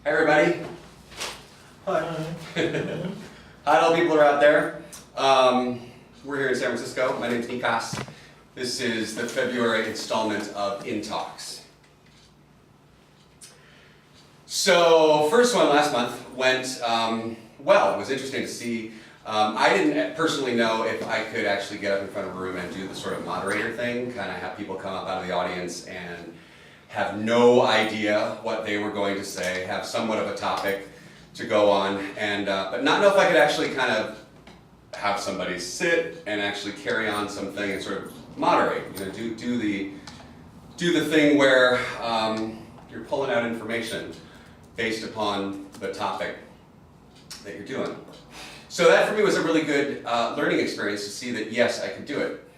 Hey everybody. Hi. Hi to all the people who are out there. We're here in San Francisco. My name's Intalks. This is the February installment of Intalks. So first one last month went well. It was interesting to see. I didn't personally know if I could actually get up in front of a room and do the sort of moderator thing, kind of have people come up out of the audience and have no idea what they were going to say, have somewhat of a topic to go on, and but not know if I could actually kind of have somebody sit and actually carry on something and sort of moderate. You know, do the thing where you're pulling out information based upon the topic that you're doing. So that for me was a really good learning experience to see that yes, I could do it.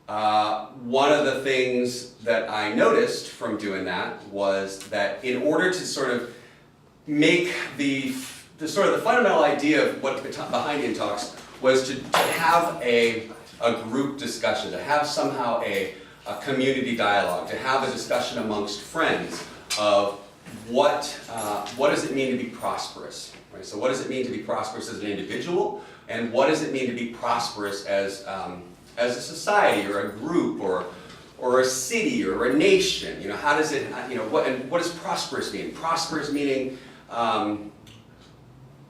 One of the things that I noticed from doing that was that in order to sort of make the fundamental idea of what behind Intalks was to have a group discussion, to have somehow a community dialogue, to have a discussion amongst friends of what does it mean to be prosperous, right? So what does it mean to be prosperous as an individual, and what does it mean to be prosperous as a society or a group or a city or a nation? You know, how does it, you know, what does prosperous mean? Prosperous meaning,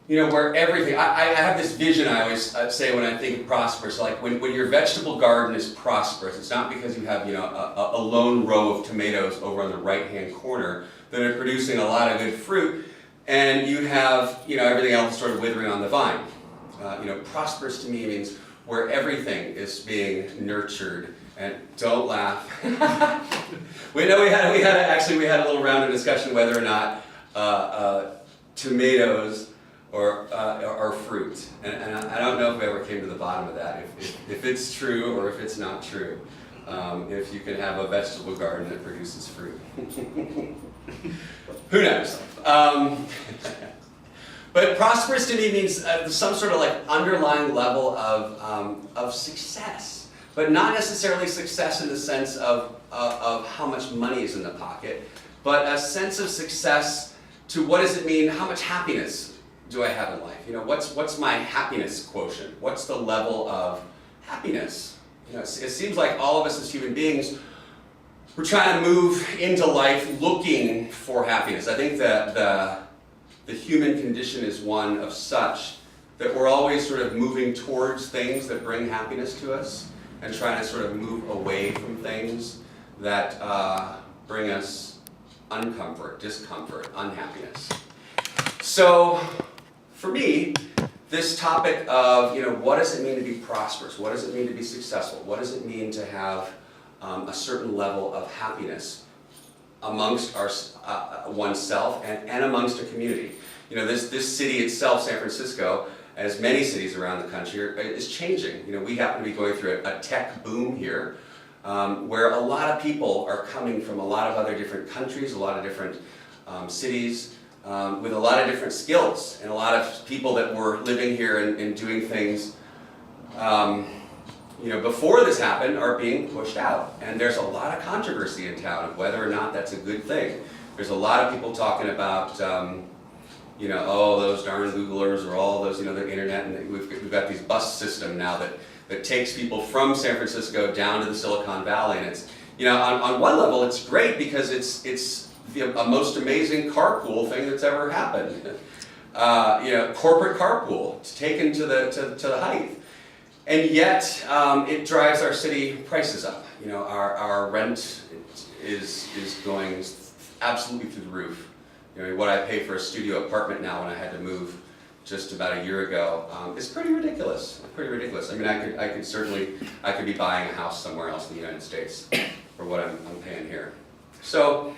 you know, where everything, I have this vision I always say when I think of prosperous, like when your vegetable garden is prosperous, it's not because you have, you know, a lone row of tomatoes over on the right-hand corner that are producing a lot of good fruit, and you have, you know, everything else sort of withering on the vine. You know, prosperous to me means where everything is being nurtured, and don't laugh. we had a little round of discussion whether or not tomatoes or fruit, and I don't know if we ever came to the bottom of that, if it's true or if it's not true. If you can have a vegetable garden that produces fruit. Who knows? But prosperous to me means some sort of like underlying level of success, but not necessarily success in the sense of how much money is in the pocket, but a sense of success to what does it mean, how much happiness do I have in life? You know, what's my happiness quotient? What's the level of happiness? You know, it seems like all of us as human beings, we're trying to move into life looking for happiness. I think that the human condition is one of such that we're always sort of moving towards things that bring happiness to us and trying to sort of move away from things that bring us uncomfort, discomfort, unhappiness. So for me, this topic of, you know, what does it mean to be prosperous? What does it mean to be successful? What does it mean to have a certain level of happiness amongst oneself and amongst a community? You know, this city itself, San Francisco, as many cities around the country, is changing. You know, we happen to be going through a tech boom here, where a lot of people are coming from a lot of other different countries, a lot of different cities, with a lot of different skills, and a lot of people that were living here and doing things you know, before this happened are being pushed out. And there's a lot of controversy in town of whether or not that's a good thing. There's a lot of people talking about, you know, oh, those darn Googlers or all those, you know, the internet, and we've got these bus system now that takes people from San Francisco down to the Silicon Valley. And it's, you know, on one level it's great because it's the most amazing carpool thing that's ever happened. You know, corporate carpool, it's taken to the height. And yet, it drives our city prices up. You know, our rent is going absolutely through the roof. You know, what I pay for a studio apartment now when I had to move just about a year ago is pretty ridiculous. Pretty ridiculous. I mean, I could be buying a house somewhere else in the United States for what I'm paying here. So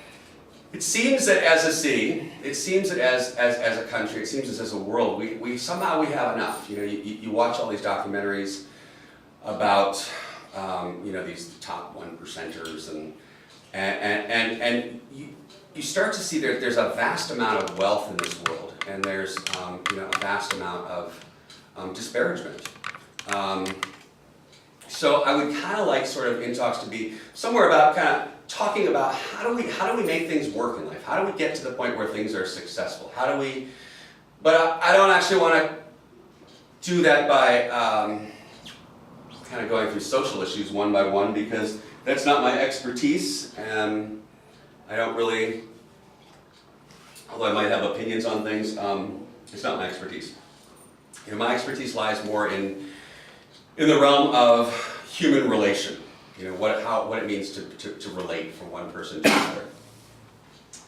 it seems that as a city, it seems that as a country, it seems as a world, we somehow we have enough. You know, you watch all these documentaries about you know, these top 1%ers, and you start to see there's a vast amount of wealth in this world, and there's you know, a vast amount of disparagement. So I would kind of like sort of Intalks to be somewhere about kind of talking about how do we make things work in life? How do we get to the point where things are successful? How do we? But I don't actually want to do that by kind of going through social issues one by one, because that's not my expertise, and I don't really, although I might have opinions on things, it's not my expertise. My expertise lies more in the realm of human relation. What it means to relate from one person to another.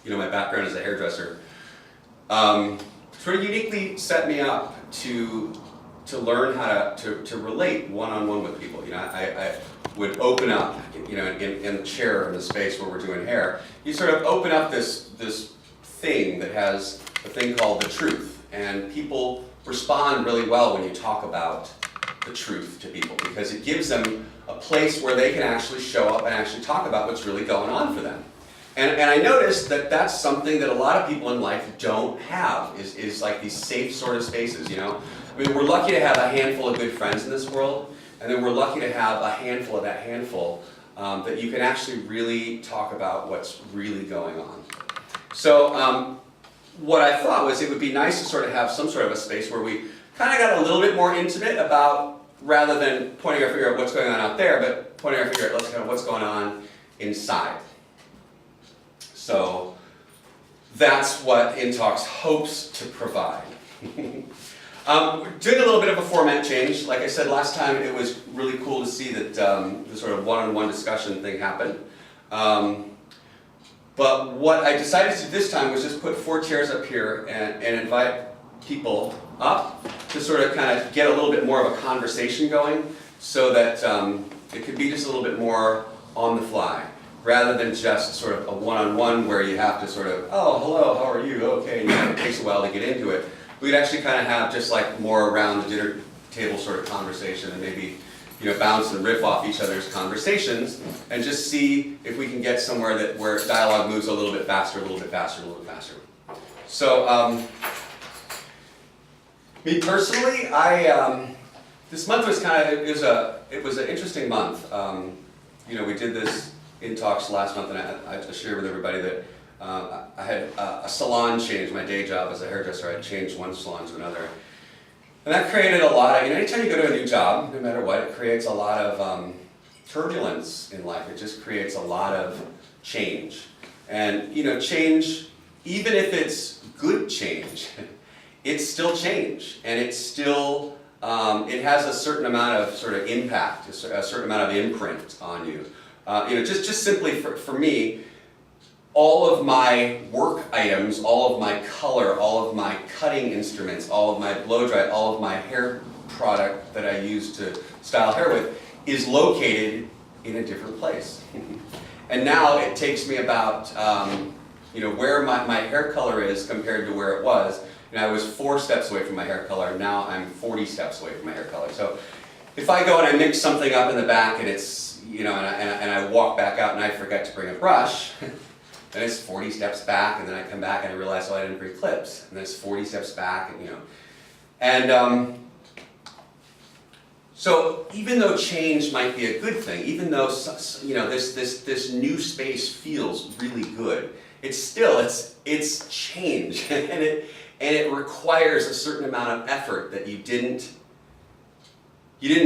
My background as a hairdresser sort of uniquely set me up to learn how to relate one-on-one with people. I would open up, in the chair, in the space where we're doing hair, you sort of open up this thing that has a thing called the truth, and people respond really well when you talk about the truth to people, because it gives them a place where they can actually show up and actually talk about what's really going on for them. And I noticed that that's something that a lot of people in life don't have, is like these safe sort of spaces, we're lucky to have a handful of good friends in this world, and then we're lucky to have a handful of that handful that you can actually really talk about what's really going on. So what I thought was it would be nice to sort of have some sort of a space where we kind of got a little bit more intimate about, rather than pointing our finger at what's going on out there, but pointing our finger at what's going on inside. So that's what Intalks hopes to provide. We're doing a little bit of a format change. Like I said last time, it was really cool to see that the sort of one-on-one discussion thing happened. But what I decided to do this time was just put 4 chairs up here and invite people up to sort of kind of get a little bit more of a conversation going, so that it could be just a little bit more on the fly, rather than just sort of a one-on-one where you have to sort of, oh, hello, how are you? Okay, and it takes a while to get into it. We'd actually kind of have just like more around the dinner table sort of conversation, and maybe bounce and riff off each other's conversations, and just see if we can get somewhere where dialogue moves a little bit faster, a little bit faster, a little bit faster. So, me personally, this month was it was an interesting month. We did this Intalks last month, and I shared with everybody that I had a salon change. My day job as a hairdresser, I changed one salon to another. And that created a lot of, anytime you go to a new job, no matter what, it creates a lot of turbulence in life. It just creates a lot of change. And, change, even if it's good change, it's still change. And it's still, it has a certain amount of sort of impact, a certain amount of imprint on you. Just simply for me, all of my work items, all of my color, all of my cutting instruments, all of my blow dry, all of my hair product that I use to style hair with is located in a different place. And now it takes me about, where my hair color is compared to where it was. I was 4 steps away from my hair color, now I'm 40 steps away from my hair color. So if I go and I mix something up in the back and it's, and I walk back out and I forget to bring a brush, then it's 40 steps back, and then I come back and I realize, I didn't bring clips. And then it's 40 steps back, and so even though change might be a good thing, even though this new space feels really good, it's change, and it requires a certain amount of effort that you didn't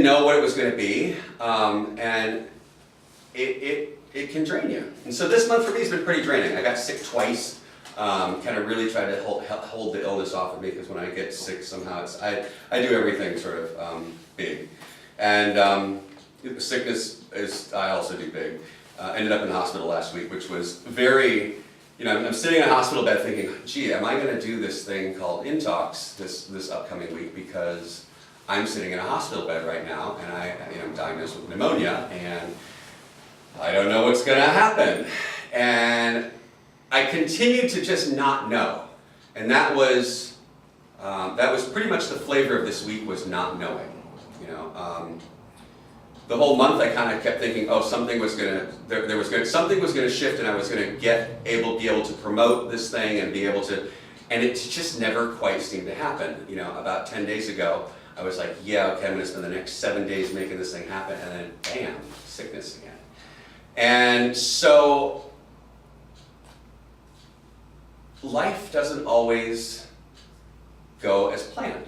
know what it was going to be, and it can drain you. And so this month for me has been pretty draining. I got sick twice, kind of really tried to hold the illness off of me, because when I get sick somehow I do everything sort of big. And sickness I also do big. Ended up in the hospital last week, which was very, I'm sitting in a hospital bed thinking, gee, am I going to do this thing called Intalks this upcoming week, because I'm sitting in a hospital bed right now, and I'm diagnosed with pneumonia, and I don't know what's going to happen. And I continued to just not know. And that was pretty much the flavor of this week, was not knowing. The whole month I kind of kept thinking, oh, something was going to shift, and I was going to be able to promote this thing and be able to, and it just never quite seemed to happen. About 10 days ago, I was like, yeah, okay, I'm going to spend the next 7 days making this thing happen, and then bam, sickness again. And so life doesn't always go as planned.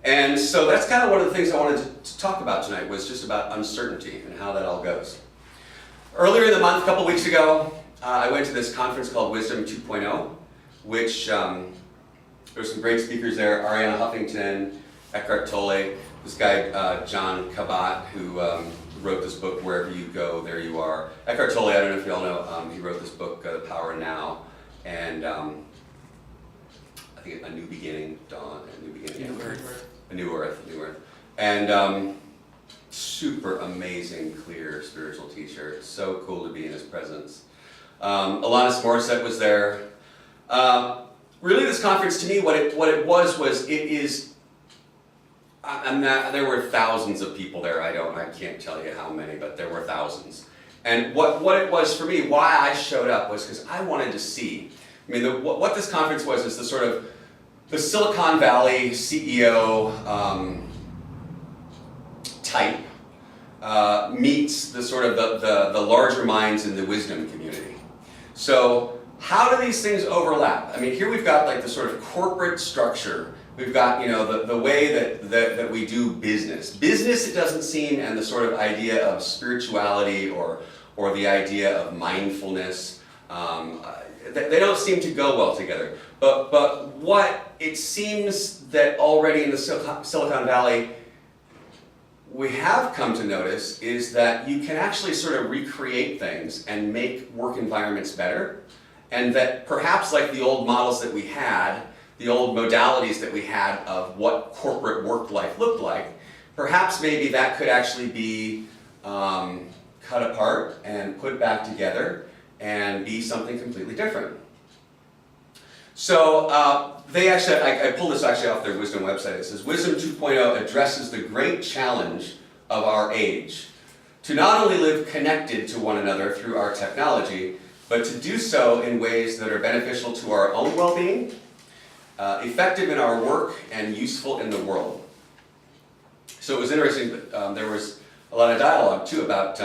And so that's kind of one of the things I wanted to talk about tonight, was just about uncertainty and how that all goes. Earlier in the month, a couple weeks ago, I went to this conference called Wisdom 2.0, which there were some great speakers there: Ariana Huffington, Eckhart Tolle, this guy John Kabat, who wrote this book, Wherever You Go, There You Are. Eckhart Tolle, I don't know if you all know, he wrote this book, The Power Now, and I think A New Beginning, Dawn, A New Beginning, A New Earth, and super amazing, clear spiritual teacher. It's so cool to be in his presence. Alanis Morissette was there. Really, this conference to me, what it is. There were thousands of people there. I can't tell you how many, but there were thousands. And what it was for me, why I showed up, was because I wanted to see. I mean, what this conference was is the sort of the Silicon Valley CEO type meets the sort of the larger minds in the wisdom community. So how do these things overlap? I mean, here we've got like the sort of corporate structure. We've got, you know, the way that we do business. Business, it doesn't seem, and the sort of idea of spirituality or the idea of mindfulness, they don't seem to go well together. But what it seems that already in the Silicon Valley we have come to notice is that you can actually sort of recreate things and make work environments better, and that perhaps like the old models that we had, the old modalities that we had of what corporate work life looked like, perhaps maybe that could actually be cut apart and put back together and be something completely different. So they actually, I pulled this actually off their Wisdom website. It says, Wisdom 2.0 addresses the great challenge of our age, to not only live connected to one another through our technology, but to do so in ways that are beneficial to our own well-being, effective in our work, and useful in the world. So it was interesting that there was a lot of dialogue too about,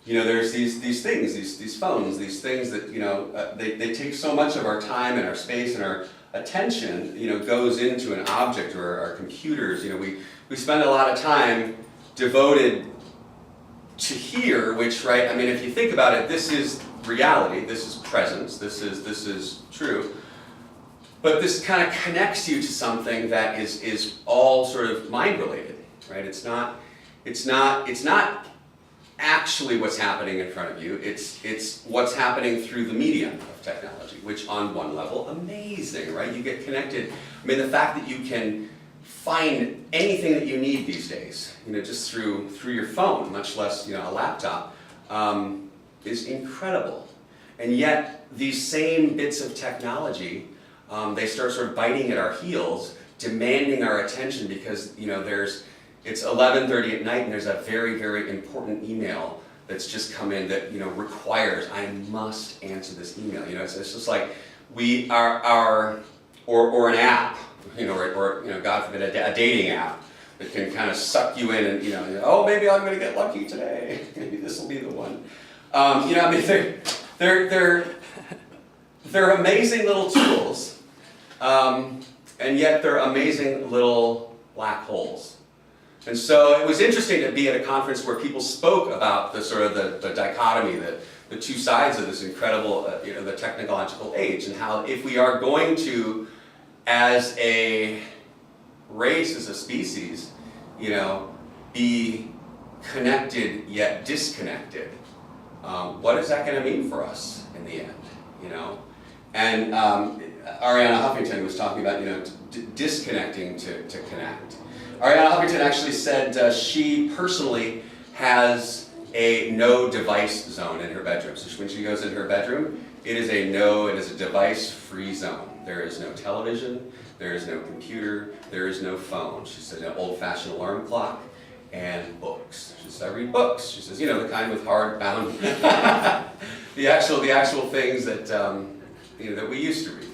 you know, there's these things, these phones, these things that, you know, they take so much of our time and our space and our attention, you know, goes into an object, or our computers. You know, we spend a lot of time devoted to here, which, right, I mean, if you think about it, this is reality, this is presence, this is true. But this kind of connects you to something that is all sort of mind related, right? It's not actually what's happening in front of you. It's what's happening through the medium of technology, which on one level, amazing, right? You get connected. I mean, the fact that you can find anything that you need these days, you know, just through your phone, much less, you know, a laptop, is incredible. And yet, these same bits of technology, they start sort of biting at our heels, demanding our attention because, you know, it's 11:30 at night and there's a very, very important email that's just come in that, you know, requires, I must answer this email. You know, it's just like we are, or an app, you know, or you know, God forbid, a dating app that can kind of suck you in and, you know, oh, maybe I'm going to get lucky today. Maybe this will be the one. You know, I mean, they're amazing little tools, and yet they're amazing little black holes. And so it was interesting to be at a conference where people spoke about the sort of the dichotomy, the two sides of this incredible, you know, the technological age, and how if we are going to, as a race, as a species, you know, be connected yet disconnected, what is that going to mean for us in the end, you know? And Ariana Huffington was talking about, you know, disconnecting to connect. Ariana Huffington actually said she personally has a no device zone in her bedroom. So when she goes in her bedroom, it is a device-free zone. There is no television, there is no computer, there is no phone. She said an old-fashioned alarm clock and books. She says, I read books. She says, you know, the kind with hardbound, the actual things that, you know, that we used to read.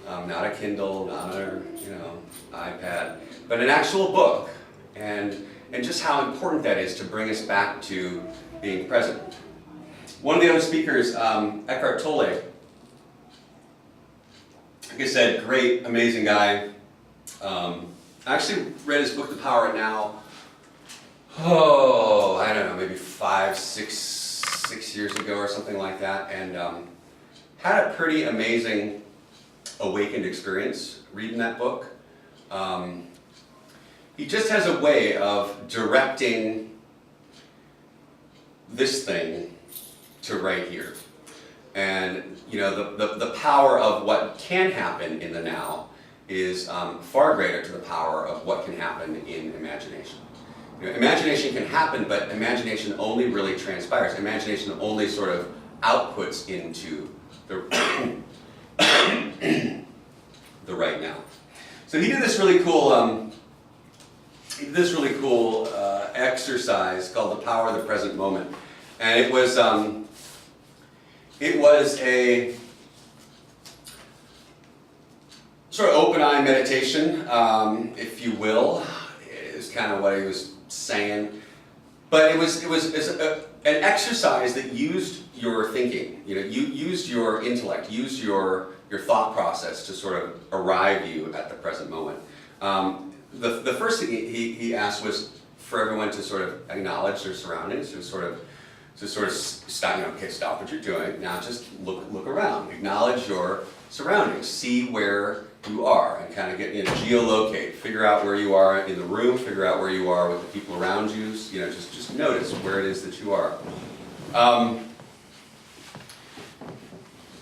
Not a Kindle, not a, you know, iPad, but an actual book, and just how important that is to bring us back to being present. One of the other speakers, Eckhart Tolle, like I said, great, amazing guy. I actually read his book, The Power of Now, I don't know, maybe 6 years ago or something like that, and had a pretty amazing awakened experience reading that book. He just has a way of directing this thing to right here. And you know, the power of what can happen in the now is far greater to the power of what can happen in imagination. You know, imagination can happen, but imagination only really transpires. Imagination only sort of outputs into the, the right now. So he did this really cool, exercise called the power of the present moment, and it was a sort of open-eye meditation, if you will, is kind of what he was saying. But it was an exercise that used your thinking. You know, you used your intellect, used your thought process to sort of arrive you at the present moment. The first thing he asked was for everyone to sort of acknowledge their surroundings, to sort of stop. You know, okay, stop what you're doing. Now just look around. Acknowledge your surroundings. See where you are, and kind of get, you know, geolocate. Figure out where you are in the room. Figure out where you are with the people around you. You know, just notice where it is that you are.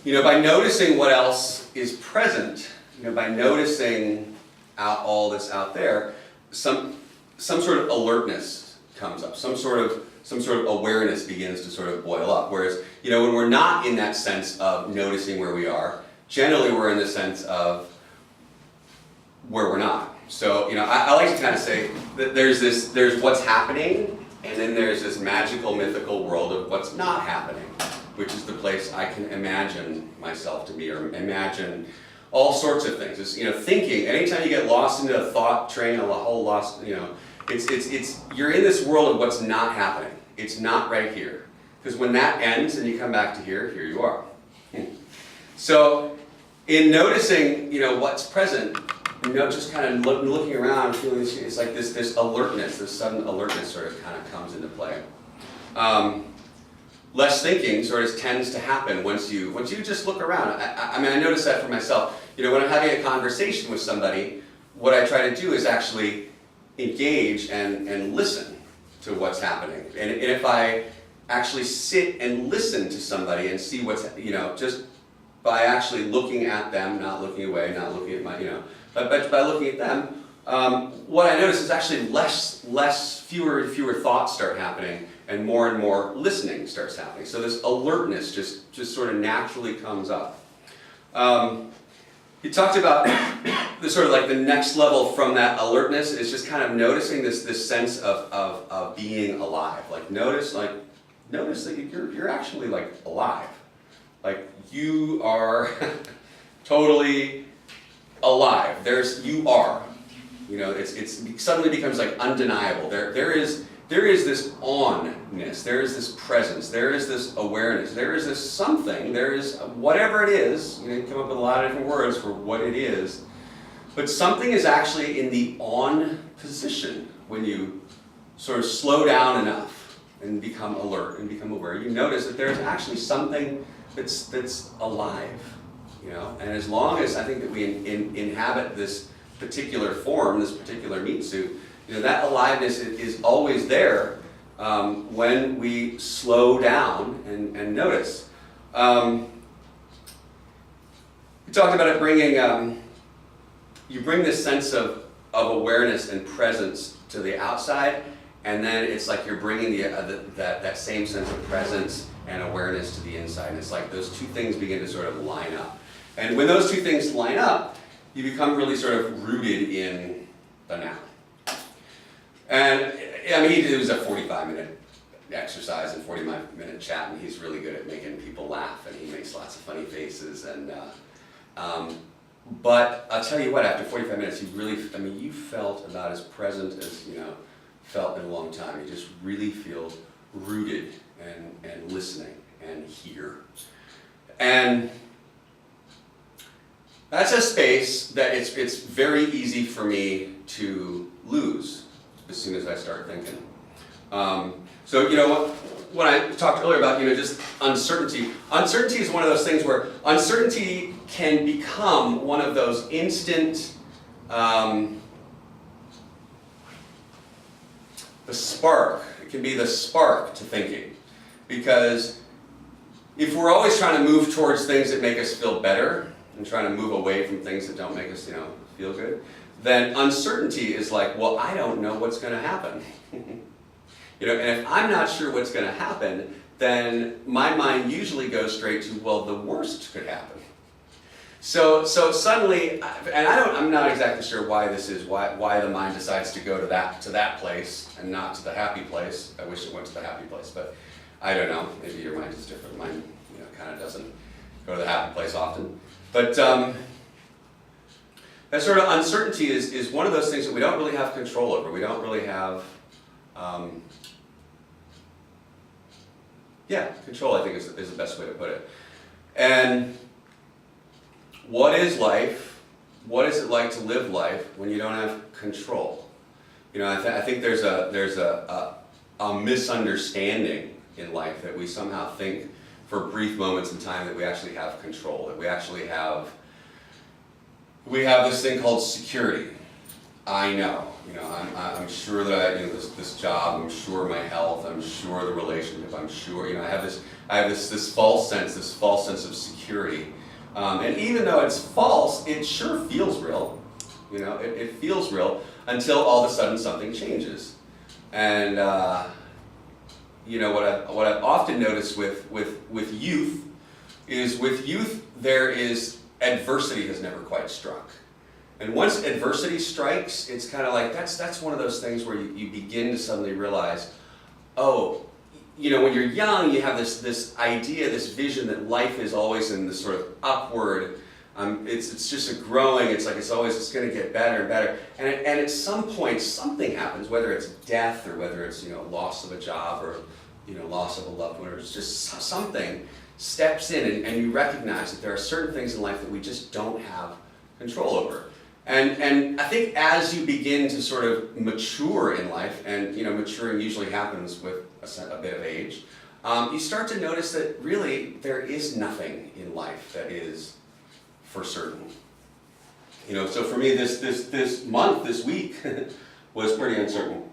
You know, by noticing what else is present, you know, by noticing all that's out there, some sort of alertness comes up. Some sort of awareness begins to sort of boil up. Whereas, you know, when we're not in that sense of noticing where we are, generally we're in the sense of where we're not. So, you know, I like to kind of say that there's what's happening, and then there's this magical, mythical world of what's not happening, which is the place I can imagine myself to be, or imagine all sorts of things. It's, you know, thinking. Anytime you get lost into a thought train, a whole lost, you know, it's you're in this world of what's not happening. It's not right here, because when that ends and you come back to here you are. So, in noticing, you know, what's present, you know, just kind of looking around, feeling this, it's like this alertness, this sudden alertness sort of kind of comes into play. Less thinking sort of tends to happen once you just look around. I mean, I notice that for myself. You know, when I'm having a conversation with somebody, what I try to do is actually engage and listen to what's happening. And if I actually sit and listen to somebody and see what's, you know, just by actually looking at them, not looking away, not looking at my, you know, but by looking at them, what I notice is actually fewer and fewer thoughts start happening, and more listening starts happening. So this alertness just sort of naturally comes up. He talked about the sort of like the next level from that alertness is just kind of noticing this sense of being alive. Like notice that you're actually like alive. Like you are totally alive. You are. You know, it suddenly becomes like undeniable. There is this onness, there is this presence, there is this awareness, there is this something, there is whatever it is. You know, you come up with a lot of different words for what it is, but something is actually in the on position when you sort of slow down enough and become alert and become aware. You notice that there's actually something that's alive. You know, and as long as I think that we inhabit this particular form, this particular meat suit, you know, that aliveness is always there when we slow down and notice. We talked about it bringing, you bring this sense of awareness and presence to the outside, and then it's like you're bringing that same sense of presence and awareness to the inside. And it's like those two things begin to sort of line up. And when those two things line up, you become really sort of rooted in the now. And I mean, it was a 45-minute exercise and 45-minute chat, and he's really good at making people laugh, and he makes lots of funny faces. And but I'll tell you what, after 45 minutes, you felt about as present as, you know, felt in a long time. You just really feel rooted and listening and here. And that's a space that it's very easy for me to lose as soon as I start thinking. So, when I talked earlier about, just uncertainty. Uncertainty is one of those things where uncertainty can become one of those instant, the spark. It can be the spark to thinking. Because if we're always trying to move towards things that make us feel better, and trying to move away from things that don't make us, feel good, then uncertainty is like, well, I don't know what's going to happen. And if I'm not sure what's going to happen, then my mind usually goes straight to, well, the worst could happen. So suddenly, and I'm not exactly sure why this is, why the mind decides to go to that place and not to the happy place. I wish it went to the happy place, but I don't know. Maybe your mind is different. Mine, kind of doesn't go to the happy place often. But that sort of uncertainty is one of those things that we don't really have control over. We don't really have, control, I think is the best way to put it. And what is life? What is it like to live life when you don't have control? I think there's a misunderstanding in life that we somehow think for brief moments in time that we actually have control, that we actually have this thing called security. I know, I'm sure that this job, I'm sure my health, I'm sure the relationship, I'm sure, I have this false sense of security. And even though it's false, it sure feels real. It feels real until all of a sudden something changes. And what I've often noticed with youth is there is adversity has never quite struck. And once adversity strikes, it's kind of like that's one of those things where you begin to suddenly realize, when you're young, you have this idea, this vision that life is always in this sort of upward. It's just a growing. It's like it's going to get better and better. And at some point, something happens, whether it's death or whether it's loss of a job or loss of a loved one, or it's just something steps in, and you recognize that there are certain things in life that we just don't have control over. And I think as you begin to sort of mature in life, and maturing usually happens with a bit of age, you start to notice that really there is nothing in life that is for certain. So for me, this month, this week, was pretty uncertain.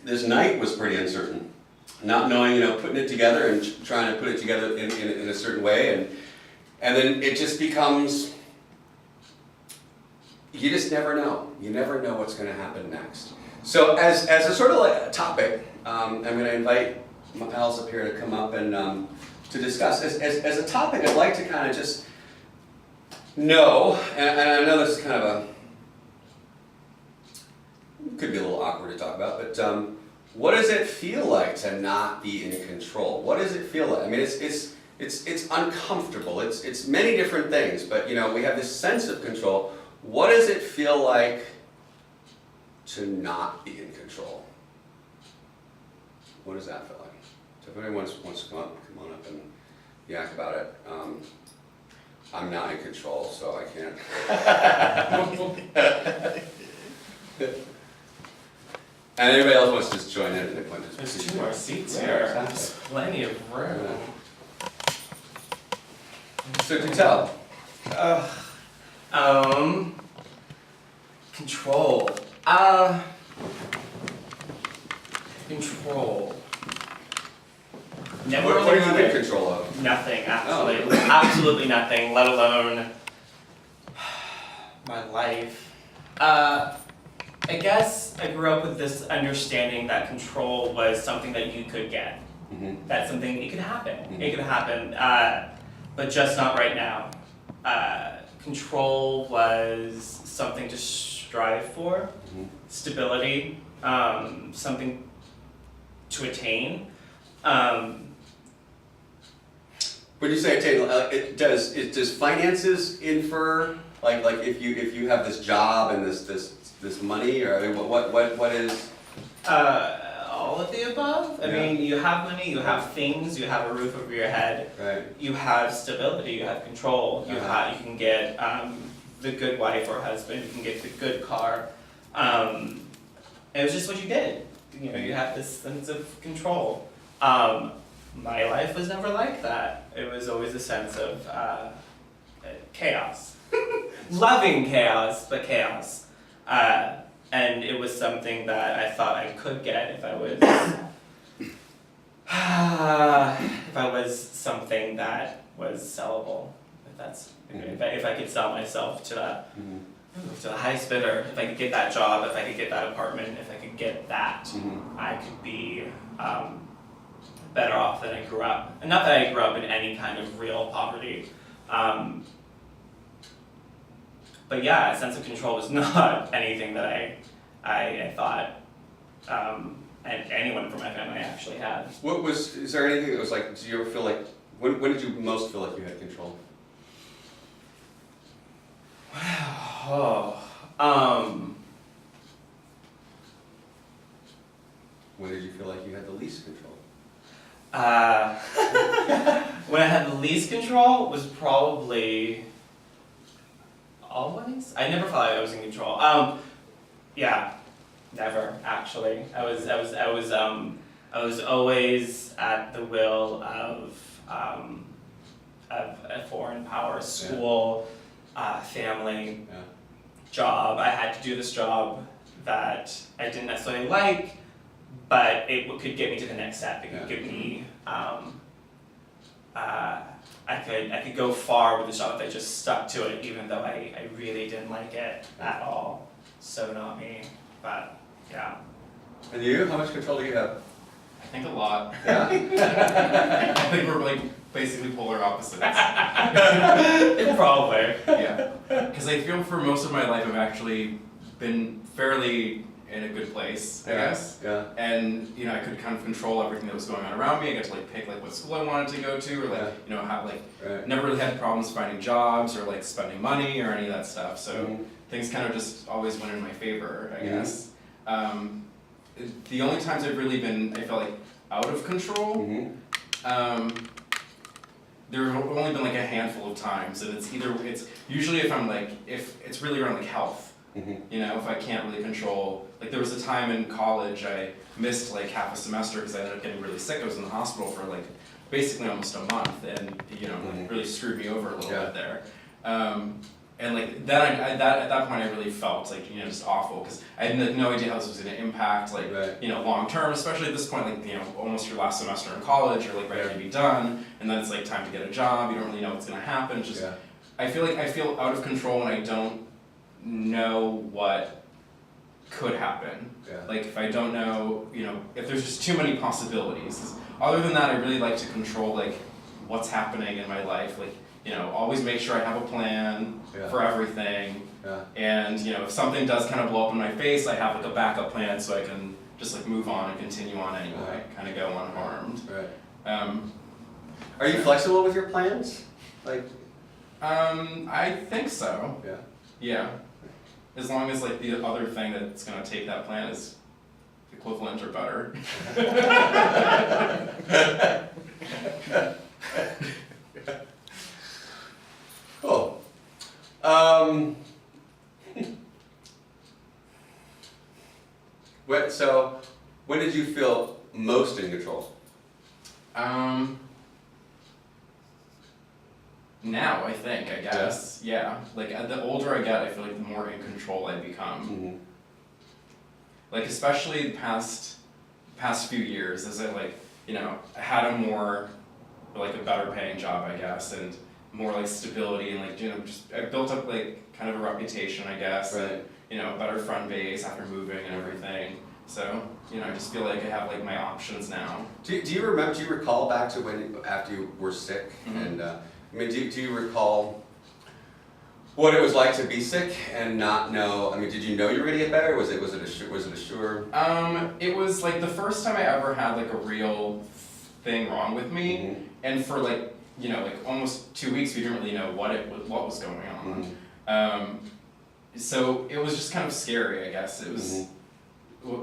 This night was pretty uncertain. Not knowing, putting it together and trying to put it together in a certain way, and then it just becomes. You just never know. You never know what's going to happen next. So as a sort of like a topic, I'm going to invite my pals up here to come up and to discuss. As a topic, I'd like to kind of just know, and I know this is kind of could be a little awkward to talk about, but what does it feel like to not be in control? What does it feel like? I mean, it's uncomfortable. It's many different things, but we have this sense of control. What does it feel like to not be in control? What does that feel like? So if anyone wants to come on up and yak about it. I'm not in control, so I can't. And anybody else wants to just join in? There's 2 more seats Yeah, here. exactly. There's plenty of room. So to tell. Control. Control. Never What really are you had in it. control of? Nothing, actually. Oh. Absolutely nothing, let alone my life. I guess I grew up with this understanding that control was something that you could get. Mm-hmm. That's something, it could happen. Mm-hmm. It could happen, but just not right now. Control was something to strive for, Mm-hmm. stability, something to attain. When you say attain, does finances infer like if you have this job and this money, or I mean, what is? A all of the above. I mean, you have money, you have things, you have a roof over your head, Right. you have stability, you have control, you can get the good wife or husband, you can get the good car. It was just what you did. You know, you had this sense of control. My life was never like that. It was always a sense of chaos. Loving chaos, but chaos. And it was something that I thought I could get if I was if I was something that was sellable. If that's if I could sell myself to that to the highest bidder, if I could get that job, if I could get that apartment, if I could get that, I could be better off than I grew up. And not that I grew up in any kind of real poverty. But yeah, a sense of control was not anything that I thought and anyone from my family actually had. Is there anything that was like, do you ever feel like, when did you most feel like you had control? When did you feel like you had the least control? When I had the least control was probably always. I never felt like I was in control. Yeah, never actually. I was always at the will of a foreign power, school, family, job. I had to do this job that I didn't necessarily like, but it could get me to the next step. It could get me. I could go far with the job if I just stuck to it, even though I really didn't like it at all. So not me, but yeah. And you? How much control do you have? I think a lot. Yeah. I think we're like basically polar opposites. Probably. Yeah. Because I feel for most of my life I've actually been fairly in a good place, I guess. Yeah. And you know, I could kind of control everything that was going on around me. I got to like pick like what school I wanted to go to, or like you know, how like never really had problems finding jobs or like spending money or any of that stuff. So things kind of just always went in my favor, I guess. The only times I've really been, I felt like out of control. There have only been like a handful of times, and it's usually if it's really around like health. You know, if I can't really control, like there was a time in college I missed like half a semester because I ended up getting really sick. I was in the hospital for like basically almost a month, and you know, like really screwed me over a little bit there. And like then at that point I really felt like, you know, just awful because I had no idea how this was going to impact like you know, long term, especially at this point, like, you know, almost your last semester in college, you're like ready to be done, and then it's like time to get a job. You don't really know what's going to happen. It's just I feel out of control when I don't know what could happen. Like if I don't know, you know, if there's just too many possibilities. Other than that, I really like to control like what's happening in my life. Like, you know, always make sure I have a plan for everything. And you know, if something does kind of blow up in my face, I have like a backup plan so I can just like move on and continue on anyway, kind of go unharmed. Are you flexible with your plans? Like, I think so. yeah. Yeah. As long as like the other thing that's gonna take that plan is equivalent or better. Cool. So, when did you feel most in control? Now I think, I guess, yeah. Like the older I get, I feel like the more in control I become. Like especially the past few years, as I like, you know, had a more, like a better paying job, I guess, and more like stability and like, you know, just I built up like kind of a reputation, I guess, and, you know, a better friend base after moving and everything. So, you know, I just feel like I have like my options now. Do you recall back to when, after you were sick, and I mean, do you recall what it was like to be sick and not know? I mean, did you know you were gonna get better? Was it a sure? It was like the first time I ever had like a real thing wrong with me, and for like, you know, like almost 2 weeks we didn't really know what was going on. So it was just kind of scary, I guess. It was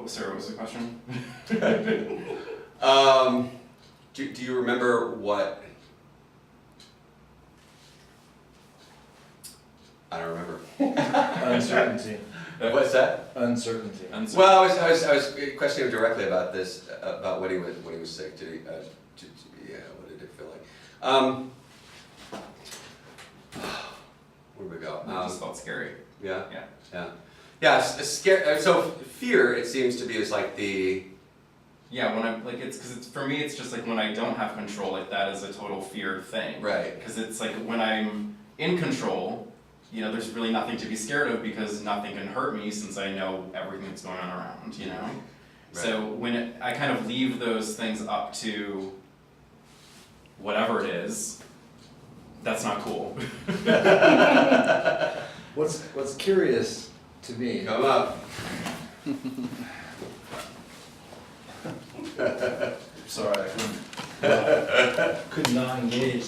Sarah, what was the question? Do you remember what? I don't remember. Uncertainty. What's that? Uncertainty. Well, I was questioning him directly about this, about when he was sick. Did he, yeah, what did it feel like? Where did we go? It just felt scary. Yeah. Yeah. Yeah. Yeah. Scare. So fear, it seems to be, is like the. Yeah, when I'm like, it's for me, it's just like when I don't have control, like that is a total fear thing. Right. Because it's like when I'm in control, there's really nothing to be scared of because nothing can hurt me since I know everything that's going on around, Right. So when I kind of leave those things up to whatever it is, that's not cool. What's curious to me, Come up. sorry, could not engage.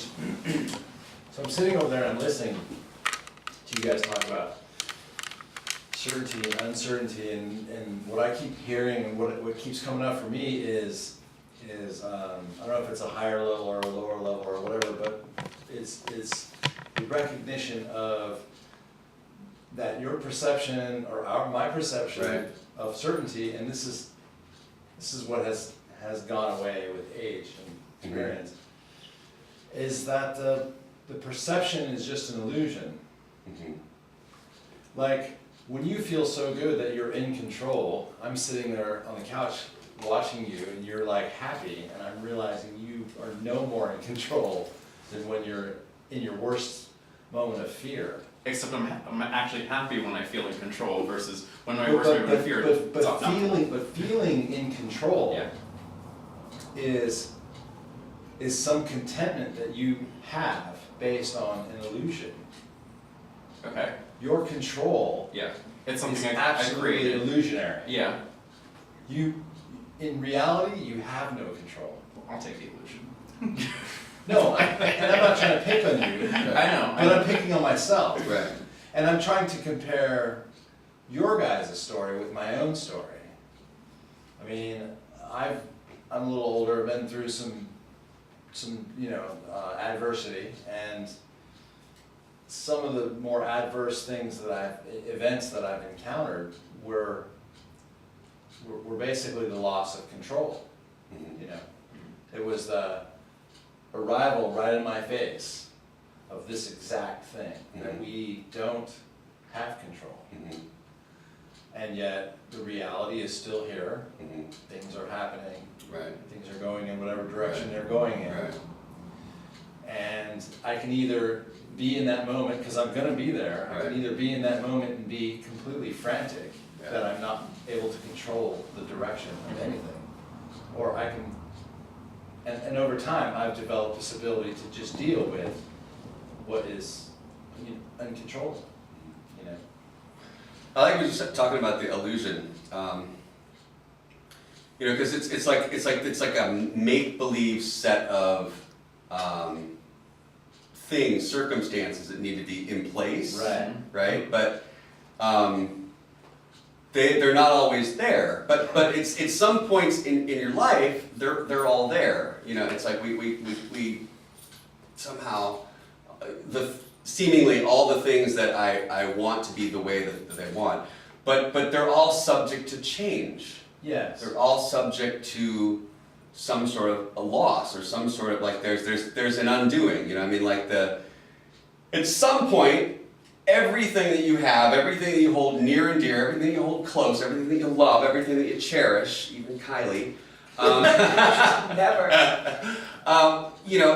So I'm sitting over there and I'm listening to you guys talk about certainty and uncertainty, and what I keep hearing and what keeps coming up for me is I don't know if it's a higher level or a lower level or whatever, but it's the recognition of that your perception or my perception Right. of certainty, and this is what has gone away with age and experience, is that the perception is just an illusion. Mm-hmm. Like, when you feel so good that you're in control, I'm sitting there on the couch watching you and you're like happy, and I'm realizing you are no more in control than when you're in your worst moment of fear. Except I'm actually happy when I feel in control versus when my worst moment of fear. it's all done. But feeling in control Yeah. is some contentment that you have based on an illusion. Okay. Your control Yeah. It's is something I absolutely created. illusionary. Yeah. In reality, you have no control. I'll take the illusion. No, and I'm not trying to pick on you, I know. but I'm picking on myself. Right. And I'm trying to compare your guys' story with my own story. I mean, I'm a little older, I've been through some adversity, and some of the more adverse events that I've encountered were basically the loss of control. Mm-hmm. It was the arrival right in my face of this exact thing, that Mhm. we don't have control. Mm-hmm. And yet, the reality is still here, Mm-hmm. things are happening, Right. things are going in whatever direction they're going in. Right. And I can either be in that moment, because I'm gonna be there, I can Right. either be in that moment and be completely frantic, Yeah. that I'm not able to control the direction of anything. Or I can, and over time, I've developed this ability to just deal with what is uncontrollable, I like what you're talking about the illusion. Because it's like a make-believe set of things, circumstances that need to be in place. Right. Right. But they're not always there. But it's some points in your life they're all there. It's like we somehow seemingly all the things that I want to be the way that they want, but they're all subject to change. Yes. They're all subject to some sort of a loss or some sort of like there's an undoing. At some point, everything that you have, everything that you hold near and dear, everything that you hold close, everything that you love, everything that you cherish, even Kylie, Never.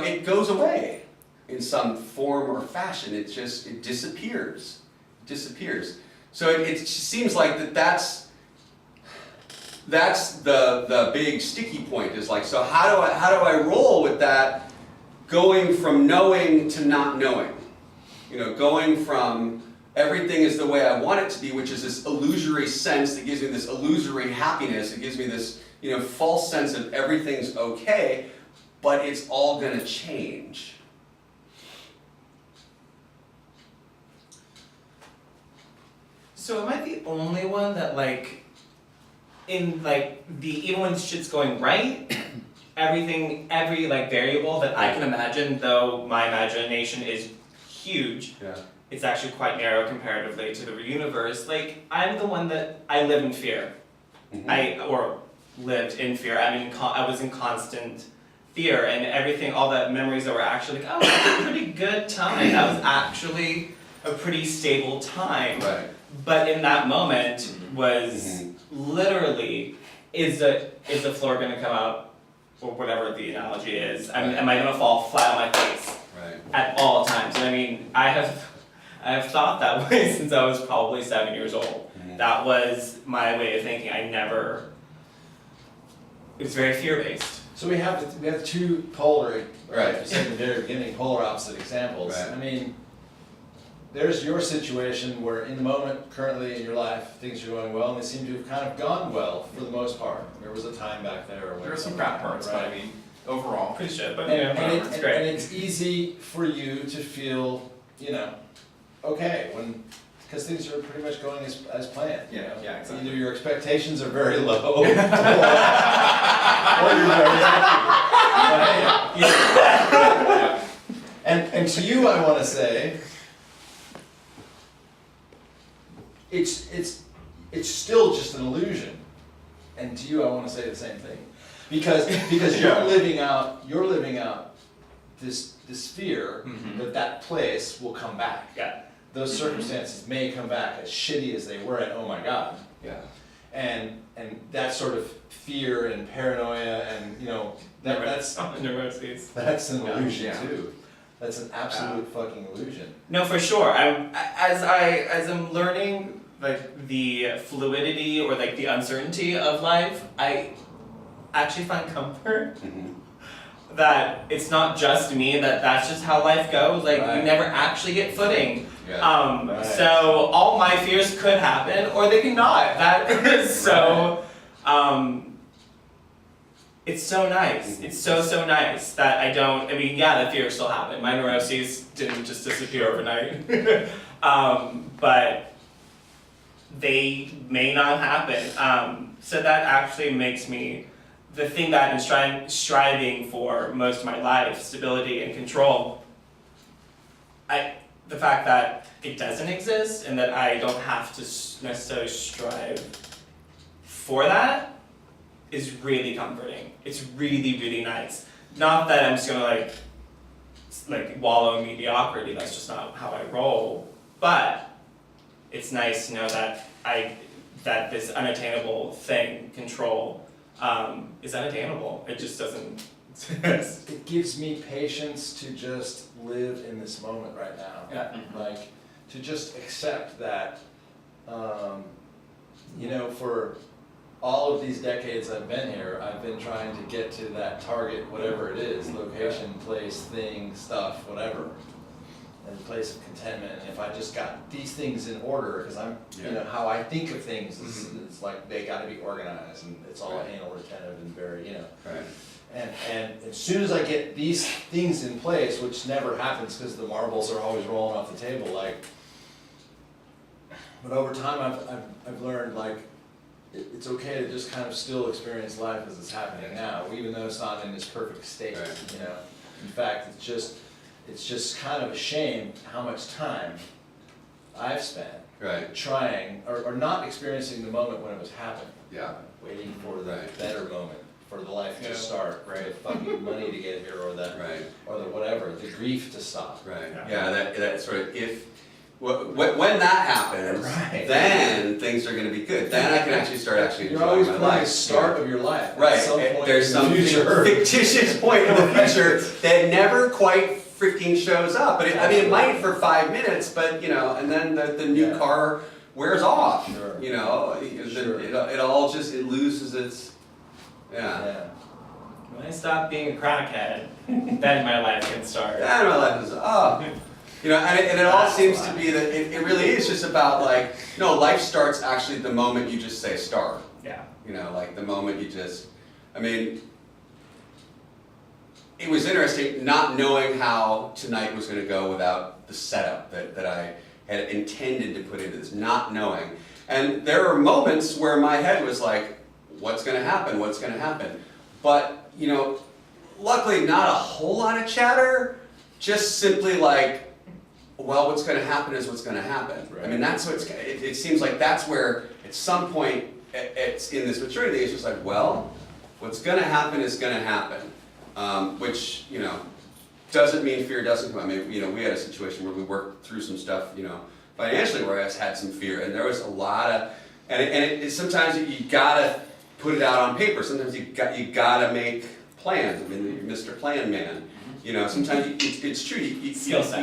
it goes away in some form or fashion. It disappears. It disappears. So it seems like that's the big sticky point, is like, so how do I roll with that, going from knowing to not knowing? Going from everything is the way I want it to be, which is this illusory sense that gives me this illusory happiness. It gives me this, false sense of everything's okay, but it's all gonna change. So am I the only one that in like even when shit's going right, every like variable that I can imagine, though my imagination is huge, Yeah. it's actually quite narrow comparatively to the universe. Like, I'm the one that I live in fear. Or lived in fear. I was in constant fear, and everything, all the memories that were actually like, oh, that was a pretty good time. That was actually a pretty stable time. Right. But in that moment was literally, is the floor gonna come out, or whatever the analogy is? Am I gonna fall flat on my face? Right. At all times. And I mean, I have thought that way since I was probably 7 years old. That was my way of thinking. It's very fear-based. So we have two polar, Right. you said in the very beginning, polar opposite examples. Right. I mean, there's your situation where in the moment, currently in your life, things are going well, and they seem to have kind of gone well for the most part. There was a time back there where There are some crap parts, but I mean, overall. Pretty shit, but And it's great. and it's easy for you to feel, okay, because things are pretty much going as planned. Yeah, exactly. Either your expectations are very low, or you're very happy. Right? And to you, I want to say, it's still just an illusion. And to you, I want to say the same thing, because you're living out this fear that place will come back. Yeah. Those circumstances may come back as shitty as they were, and oh my god. Yeah. And that sort of fear and paranoia, and that's neuroses. that's an illusion Yeah. too. That's an absolute fucking illusion. No, for sure. As I'm learning like the fluidity or like the uncertainty of life, I actually find comfort that it's not just me, that's just how life goes. Like you Right. never actually get footing. Yeah. Right. So all my fears could happen or they could not. That is so it's so nice. It's so nice that the fear still happened. My neuroses didn't just disappear overnight. But they may not happen. So that actually makes me the thing that I've been striving for most of my life, stability and control. The fact that it doesn't exist and that I don't have to necessarily strive for that is really comforting. It's really, really nice. Not that I'm just gonna like wallow in mediocrity, that's just not how I roll, but it's nice to know that that this unattainable thing, control, is unattainable. It just doesn't exist. It gives me patience to just live in this moment right now. Yeah. Like, to just accept that, for all of these decades I've been here, I've been trying to get to that target, whatever it is, location, place, thing, stuff, whatever, and place of contentment. And if I just got these things in order, because I'm, how I think of things is it's like they got to be organized, and it's all anal retentive and very, Right. And as soon as I get these things in place, which never happens because the marbles are always rolling off the table, but over time I've learned it's okay to just kind of still experience life as it's happening now, even though it's not in its perfect state. Right. In fact, it's just kind of a shame how much time I've spent trying or not experiencing the moment when it was happening. Yeah. Waiting for the Right. better moment, for the life to start, Right. the fucking money to get here, or the whatever, the grief to stop. Right. Yeah. Yeah. That sort of when that happens, Right. then things are going to be good. Then I can actually start You're enjoying always my planning life. the start of your life. Right. At some point There's in some the future. fictitious point in the future that never quite freaking shows up. But it might for 5 minutes, but and then the new car wears off. Sure. Sure. It all just loses its. Yeah. When I stop being a crackhead, then my life can start. Then my life is and it all seems to be that it really is just about life starts actually the moment you just say start. Yeah. The moment you just, it was interesting not knowing how tonight was going to go without the setup that I had intended to put into this, not knowing. And there were moments where my head was like, what's going to happen? What's going to happen? But, you know, luckily not a whole lot of chatter, just simply like, well, what's going to happen is what's going to happen. Right. I mean, that's what's, it seems like that's where at some point it's in this maturity, it's just like, well, what's going to happen is going to happen. Which, you know, doesn't mean fear doesn't come. I mean, you know, we had a situation where we worked through some stuff, you know, financially where I had some fear, and there was a lot of, sometimes you gotta put it out on paper. Sometimes you gotta make plans. I mean, you're Mr. Plan Man. You know, sometimes it's true. You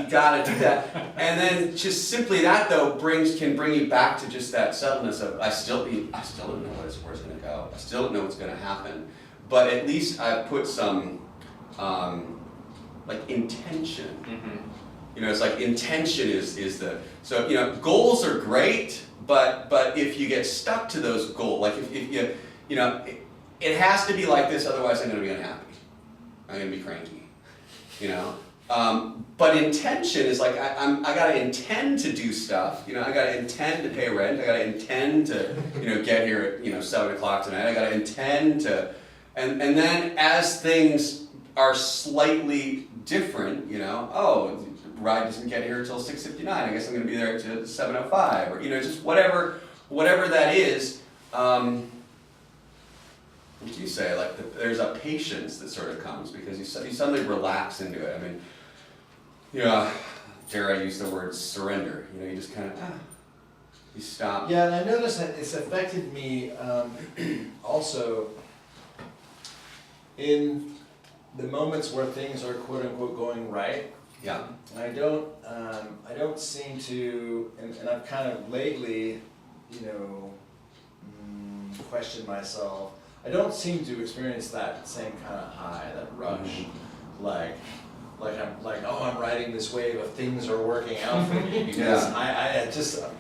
gotta do that. And then just simply that though can bring you back to just that settledness of I still don't know where it's gonna go. I still don't know what's gonna happen. But at least I've put some like intention. You know, it's like intention is the, so, you know, goals are great, but if you get stuck to those goals, like if you know, it has to be like this, otherwise I'm gonna be unhappy. I'm gonna be cranky, you know? But intention is like, I gotta intend to do stuff, you know, I gotta intend to pay rent, I gotta intend to, you know, get here at, you know, 7 o'clock tonight, I gotta intend to, and then as things are slightly different, you know, oh, ride doesn't get here until 6:59. I guess I'm going to be there till 7:05, or you know, just whatever that is. What do you say? Like there's a patience that sort of comes because you suddenly relax into it. I mean, you know, dare I use the word surrender? You know, you just kind of you stop. Yeah, and I noticed that it's affected me also in the moments where things are quote unquote going right. Yeah. I don't seem to, and I've kind of lately, you know, questioned myself. I don't seem to experience that same kind of high, that rush, like I'm riding this wave of things are working out for me because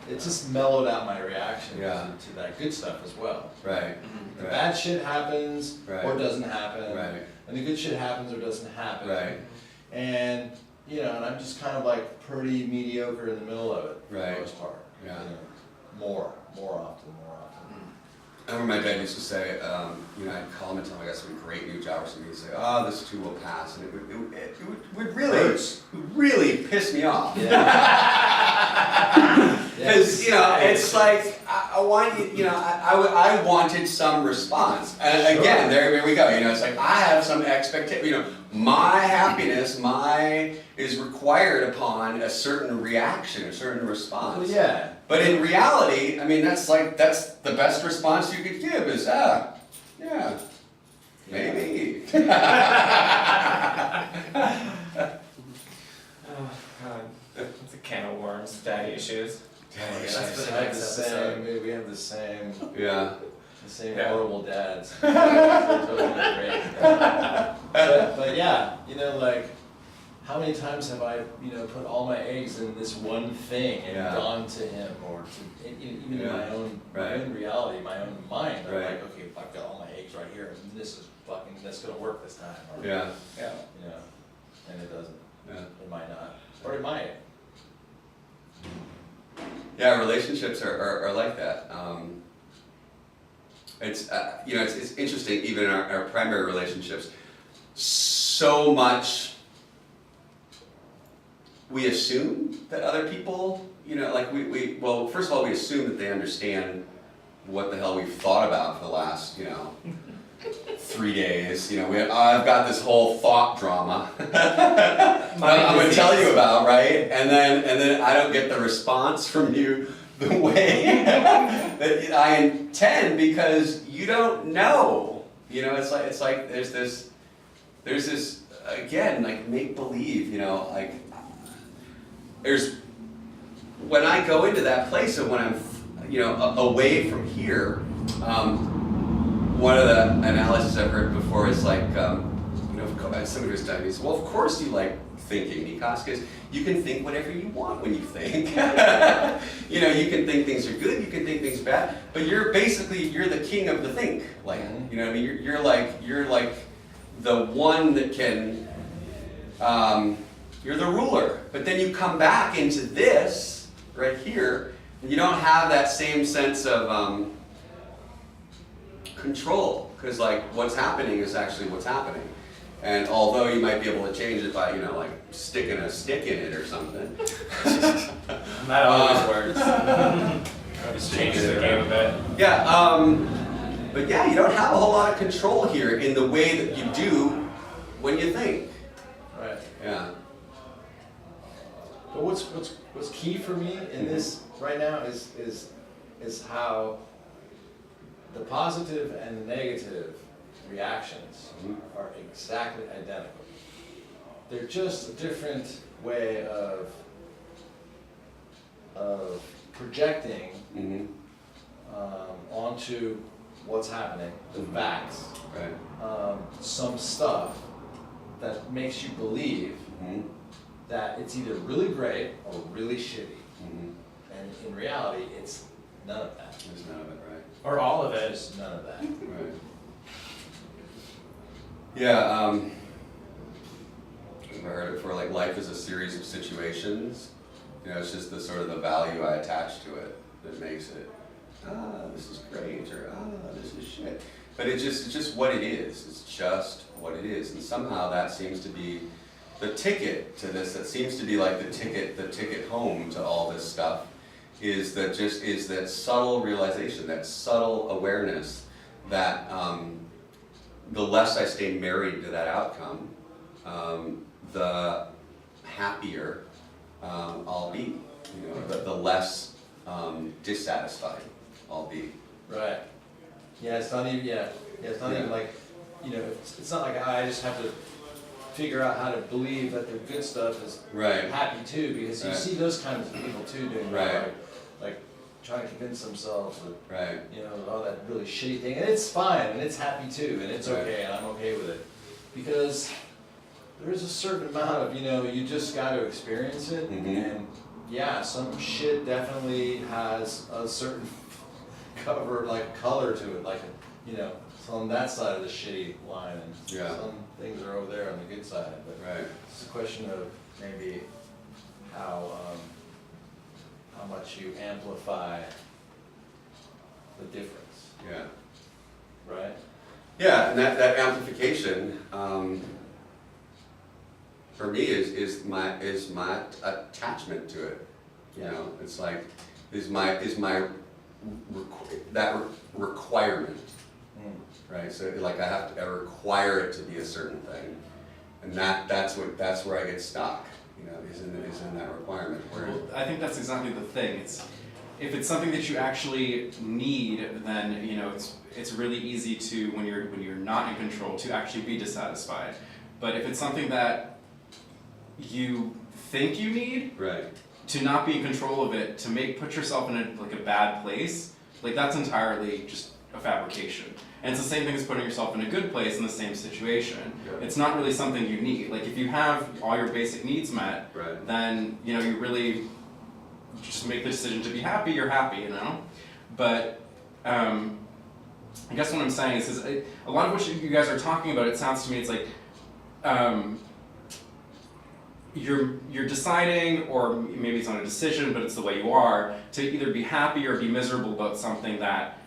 it just mellowed out my reaction to that good stuff as well. Right. The bad shit happens or doesn't happen, Right. and the good shit happens or doesn't happen. Right. And you know, and I'm just kind of like pretty mediocre in the middle of it for the most part. Yeah. You know, more often. I remember my dad used to say, you know, I'd call him and tell him I got some great new job or something. He'd say, "Oh, this too will pass," and it would really piss me off. Because you know, it's like I want you know, I wanted some response, and again, there we go. You know, it's like I have some expectation. You know, my happiness, is required upon a certain reaction, a certain response. Well, yeah. But in reality, I mean, that's the best response you could give is, yeah, maybe. Oh God, it's a can of worms. Daddy issues. Daddy That's issues. for the next episode. We have the same Yeah. horrible dads. They're totally great. But yeah, you know, like, how many times have I, you know, put all my eggs in this one thing and gone to him, or to even in my own reality, my own mind. I'm like, okay, I've got all my eggs right here, and this gonna work this time. Or, Yeah. you know, and it doesn't. Yeah. It might not, or it might. Yeah, relationships are like that. It's you know, it's interesting, even in our primary relationships, so much we assume that other people, you know, like well, first of all, we assume that they understand what the hell we've thought about for the last, you know, 3 days. You know, I've got this whole thought drama I'm going to tell you about, right? And then I don't get the response from you the way that I intend because you don't know. You know, it's like there's this again, like make believe. You know, like when I go into that place of when I'm, you know, away from here. One of the analyses I've heard before is like, you know, somebody was telling me, well, of course you like thinking, Nikos, because you can think whatever you want when you think. You know, you can think things are good, you can think things bad, but you're the king of the think land. You know what I mean? You're like the one that can, you're the ruler. But then you come back into this right here, and you don't have that same sense of control, because like what's happening is actually what's happening. And although you might be able to change it by, like sticking a stick in it or something. That always works. Just changes the game a bit. Yeah, but yeah, you don't have a whole lot of control here in the way that you do when you think. Right. Yeah. But what's key for me in this right now is how the positive and the negative reactions are exactly identical. They're just a different way of projecting onto what's happening, the facts, Right. some stuff that makes you believe that it's either really great or really shitty. And in reality, it's none of that. There's none of it, right? Or all of it. It's none of that. Right. Yeah, I've heard it for like life is a series of situations. It's just the sort of the value I attach to it that makes it, this is great, or this is shit. But it's just what it is. It's just what it is. And somehow that seems to be the ticket to this, that seems to be like the ticket home to all this stuff, is that subtle realization, that subtle awareness that the less I stay married to that outcome, the happier I'll be. The less dissatisfied I'll be. Right. Yeah, it's not even. Yeah, it's not even like, it's not like I just have to figure out how to believe that the good stuff is Right. happy too, because you Right. see those kinds of people too doing Right. that, like trying to convince themselves that Right. all that really shitty thing, and it's fine, and it's happy too, and it's Right. okay, and I'm okay with it, because there's a certain amount of you just got to experience it, and yeah, some shit definitely has a certain color to it, it's on that side of the shitty line, and Yeah. some things are over there on the good side, but Right. it's a question of maybe how much you amplify the difference, Yeah. right? Yeah, and that amplification for me is my attachment to it. It's like that requirement, right? So like I require it to be a certain thing, and that's where I get stuck. Is in that requirement. Well, I think that's exactly the thing. If it's something that you actually need, then it's really easy to when you're not in control to actually be dissatisfied. But if it's something that you think you need, Right. to not be in control of it, to put yourself in a bad place, that's entirely just a fabrication. And it's the same thing as putting yourself in a good place in the same situation. Yeah. It's not really something you need. If you have all your basic needs met, Right. then you really just make the decision to be happy, you're happy, But I guess what I'm saying is a lot of what you guys are talking about, it sounds to me, it's like you're deciding, or maybe it's not a decision, but it's the way you are, to either be happy or be miserable about something that,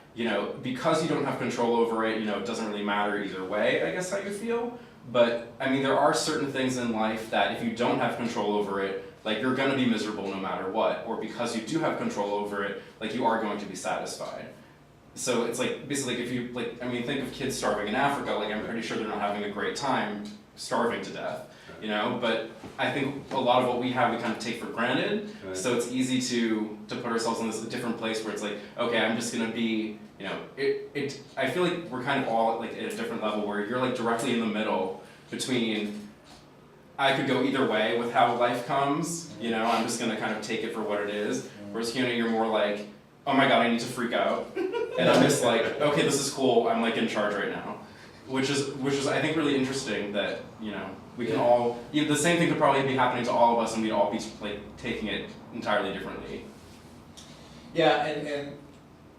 because you don't have control over it, it doesn't really matter either way, I guess, how you feel. But, there are certain things in life that if you don't have control over it, you're gonna be miserable no matter what, or because you do have control over it, you are going to be satisfied. So it's basically if you, think of kids starving in Africa, I'm pretty sure they're not having a great time starving to death, but I think a lot of what we have we kind of take for granted, Right. so it's easy to put ourselves in this different place where it's okay, I'm just gonna be, I feel like we're kind of all at a different level where you're directly in the middle between I could go either way with how life comes, I'm just gonna kind of take it for what it is, whereas you're more oh my god, I need to freak out, and I'm just okay, this is cool, I'm in charge right now, which is I think really interesting that we can all, the same thing could probably be happening to all of us, and we'd all be taking it entirely differently. Yeah, and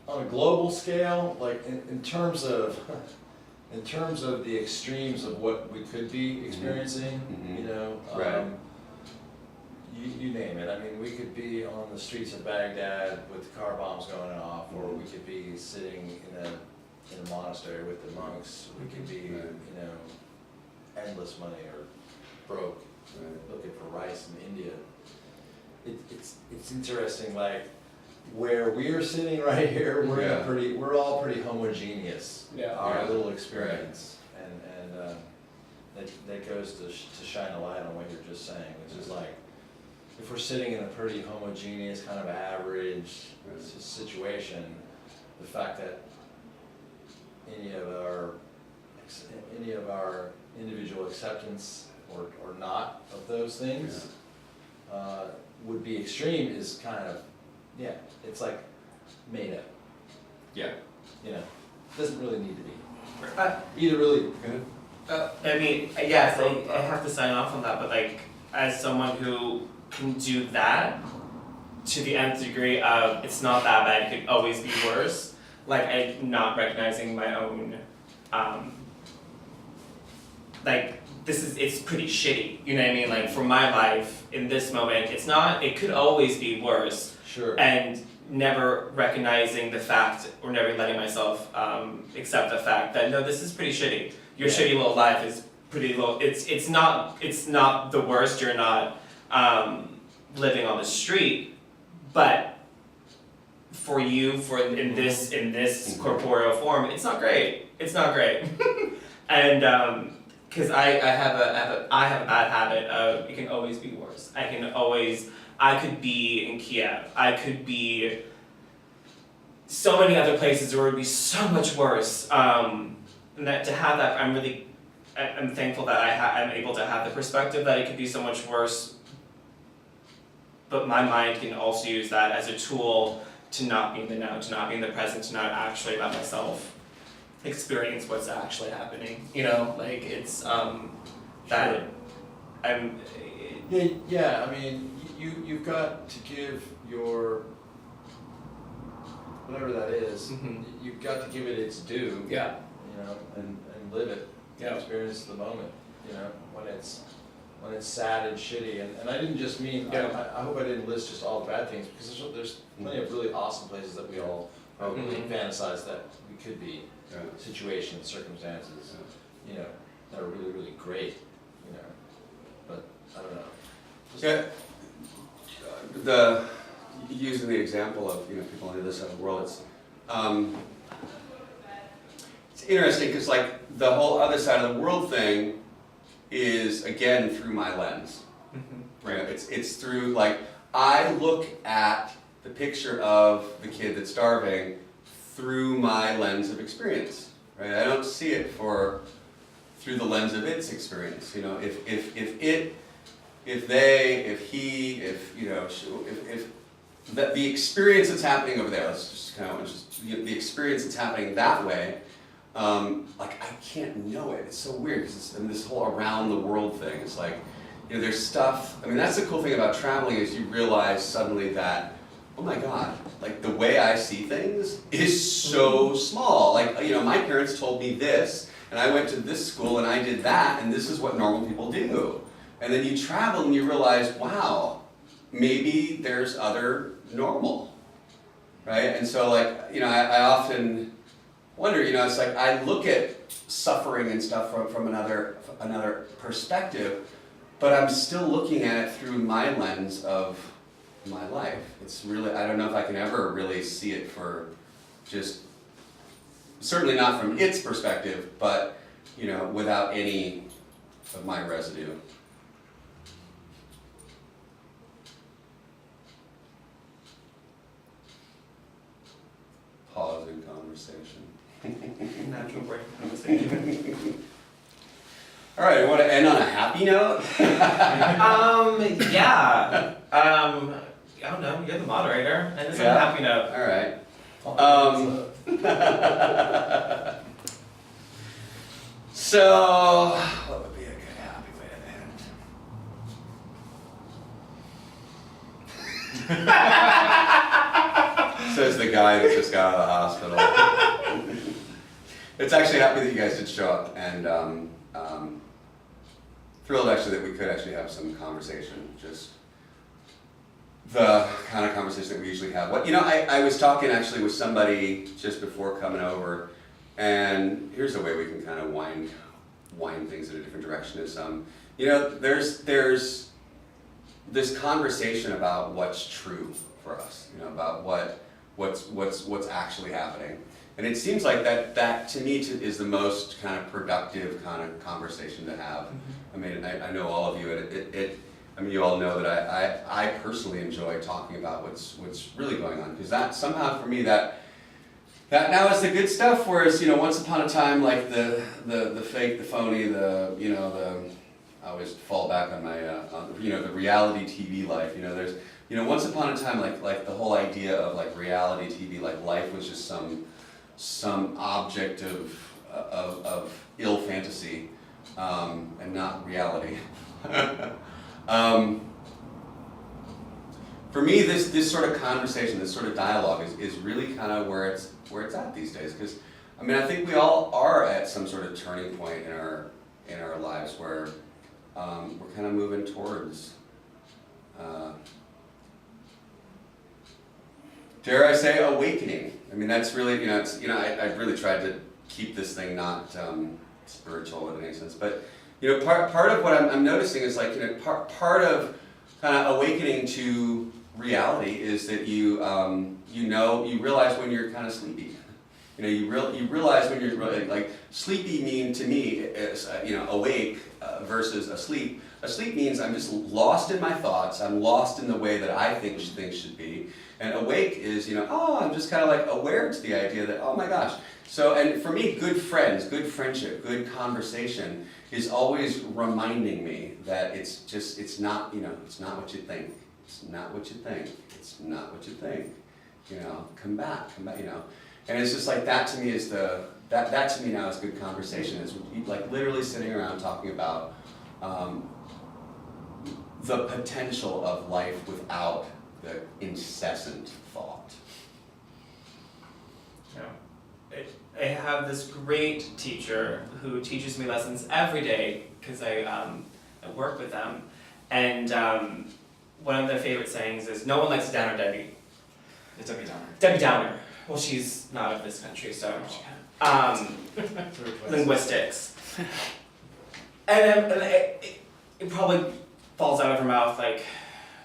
on a global scale, in terms of the extremes of what we could be experiencing, Right. You name it. We could be on the streets of Baghdad with car bombs going off, or we could be sitting in a in a monastery with the monks, we can be, Right. you know, endless money or broke, looking for rice in India. It's interesting, like, where we're sitting right here, Yeah. we're all pretty homogeneous. Yeah. Our Yeah. little experience, and that goes to shine a light on what you're just saying, which is like, if we're sitting in a pretty homogeneous, kind of average situation, the fact that any of our individual acceptance or not of those things would be extreme is kind of, yeah, it's like made up, Yeah. you know, doesn't really need to be. Uh, Either really, I mean, yes, I have to sign off on that, but like, as someone who can do that to the nth degree of it's not that bad, it could always be worse, like I'm not recognizing my own, like, it's pretty shitty, you know what I mean? Like, for my life, in this moment, it could always be worse, sure. and never recognizing the fact, or never letting myself accept the fact that, no, this is pretty shitty. Your Yeah. shitty little life is pretty low. It's not the worst. You're not living on the street, but for you, in this corporeal form, it's not great. It's not great. And because I have a bad habit of it can always be worse. I could be in Kiev. I could be so many other places where it would be so much worse. And that to have that, I'm thankful that I'm able to have the perspective that it could be so much worse. But my mind can also use that as a tool to not be in the now, to not be in the present, to not actually let myself experience what's actually happening. You know, like it's that I'm. Yeah, I mean, you've got to give your, whatever that is, Mhm. you've got to give it its due, Yeah. you know, and live it, Yeah. experience the moment, you know, when it's sad and shitty, and I didn't just mean, I hope I didn't list just all the bad things, because there's plenty of really awesome places that we all probably Mhm. fantasize that we could be, Yeah. situations, circumstances, you know, that are really, really great, you know, but, I don't know. Just- Yeah, using the example of, you know, people on the other side of the world, it's interesting because like the whole other side of the world thing is again through my lens, right? It's through like I look at the picture of the kid that's starving through my lens of experience, right? I don't see it through the lens of its experience. You know, if the experience that's happening over there, let's just kind of the experience that's happening that way, like I can't know it. It's so weird because this whole around the world thing. It's like, you know, there's stuff. I mean, that's the cool thing about traveling is you realize suddenly that, oh my God, like the way I see things is so small. Like, you know, my parents told me this, and I went to this school and I did that, and this is what normal people do. And then you travel and you realize, wow, maybe there's other normal, right? And so like, you know, I often wonder, you know, it's like I look at suffering and stuff from another perspective, but I'm still looking at it through my lens of my life. It's really, I don't know if I can ever really see it for just, certainly not from its perspective, but, you know, without any of my residue. Pause in conversation. Natural break conversation. All right, I want to end on a happy note. Yeah. I don't know. You're the moderator, and it's on a Yeah. happy note. All right. So, what would be a good happy way to end? Says the guy that just got out of the hospital. It's actually happy that you guys did show up, and thrilled actually that we could actually have some conversation. Just the kind of conversation that we usually have. What, you know, I was talking actually with somebody just before coming over, And here's a way we can kind of wind things in a different direction is, you know, there's this conversation about what's true for us, you know, about what's actually happening. And it seems like that to me is the most kind of productive kind of conversation to have. I mean, I know all of you, I mean, you all know that I personally enjoy talking about what's really going on, because that somehow for me that now is the good stuff, whereas, you know, once upon a time, like the fake, the phony, I always fall back on my, you know, the reality TV life, you know, there's, you know, once upon a time, like the whole idea of like reality TV, like life was just some object of ill fantasy, and not reality. For me, this sort of conversation, this sort of dialogue is really kind of where it's at these days. Because I mean, I think we all are at some sort of turning point in our lives where we're kind of moving towards, dare I say, awakening. I mean, that's really, you know, it's, you know, I've really tried to keep this thing not spiritual in any sense, but you know, part of what I'm noticing is, like, you know, part of kind of awakening to reality is that you realize when you're kind of sleepy. You know, you realize when you're really, like, sleepy mean to me is, you know, awake versus asleep. Asleep means I'm just lost in my thoughts. I'm lost in the way that I think things should be. And awake is, you know, oh, I'm just kind of like aware to the idea that, oh my gosh. So, and for me, good friends, good friendship, good conversation is always reminding me that it's not, you know, it's not what you think. It's not what you think. It's not what you think. You know, come back, you know. And it's just like that to me is that to me now is good conversation. Is like literally sitting around talking about the potential of life without the incessant thought. Yeah. I have this great teacher who teaches me lessons every day because I work with them, and one of their favorite sayings is, "No one likes a downer Debbie." It's Debbie Downer. Debbie Downer. Well, she's not of this country, so linguistics. And it probably falls out of her mouth like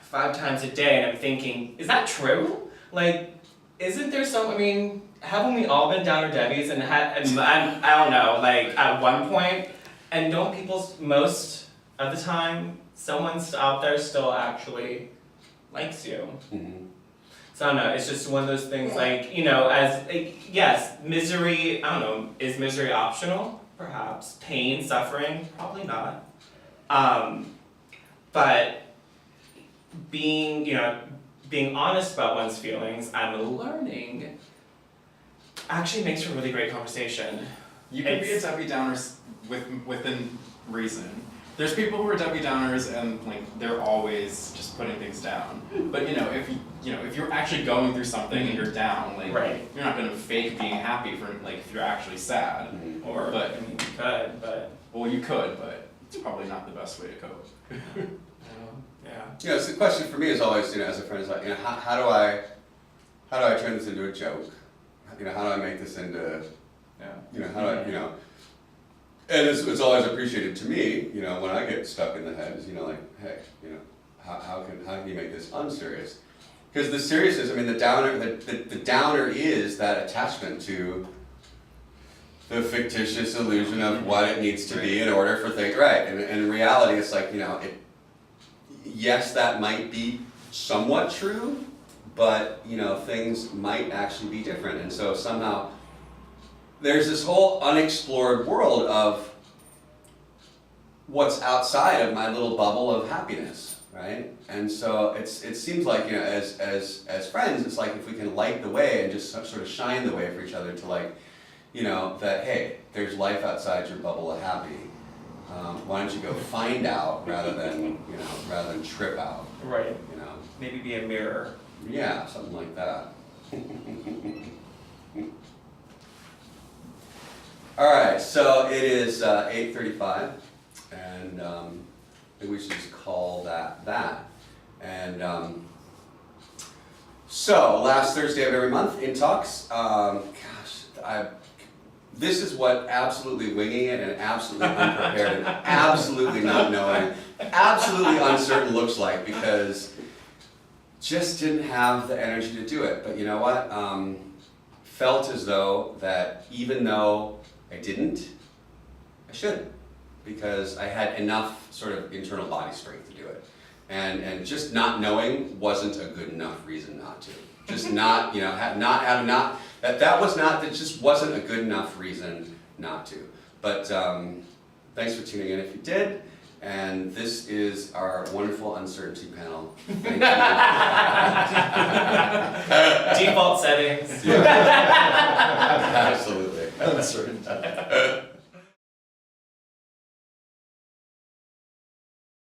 5 times a day, and I'm thinking, is that true? Like, isn't there some? I mean, haven't we all been Downer Debbies and I don't know, like at one point, and don't people most of the time someone's out there still actually likes you? Mm-hmm. So I don't know, it's just one of those things, like, you know, as, like, yes, misery, I don't know, is misery optional? Perhaps. Pain, suffering? Probably not. But being, you know, being honest about one's feelings, I'm learning, actually makes for a really great conversation. You can be a Debbie Downer within reason. There's people who are Debbie Downers and like they're always just putting things down. But if you're actually going through something and you're down, like Right. you're not gonna fake being happy for like if you're actually sad. Mm-hmm. Or, But- I mean, you could, but, Well, you could, but it's probably not the best way to cope. yeah. You know, so the question for me is always, you know, as a friend, is like, you know, how do I turn this into a joke? You know, how do I make this into, Yeah. you know, how do I, you know, and it's always appreciated to me, you know, when I get stuck in the head is, you know, like, hey, you know, how can you make this unserious? Because the seriousness, I mean, the downer is that attachment to the fictitious illusion of what it needs to be in order for things, right? And in reality, it's like, you know, yes, that might be somewhat true, but, you know, things might actually be different. And so somehow there's this whole unexplored world of what's outside of my little bubble of happiness, right? And so it seems like, you know, as friends, it's like if we can light the way and just sort of shine the way for each other to, like, you know, that, hey, there's life outside your bubble of happy. Why don't you go find out rather than trip out, Right. you know? Maybe be a mirror. Yeah, something like that. All right, so it is 8:35, and maybe we should just call that. And so, last Thursday of every month, Intalks. this is what absolutely winging it and absolutely unprepared and absolutely not knowing, absolutely uncertain looks like, because just didn't have the energy to do it. But you know what? Felt as though that even though I didn't, I should, because I had enough sort of internal body strength to do it. And just not knowing wasn't a good enough reason not to. Just not, you know, that just wasn't a good enough reason not to. But thanks for tuning in if you did. And this is our wonderful uncertainty panel. Thank you. Default settings. Yeah. Absolutely. Uncertainty.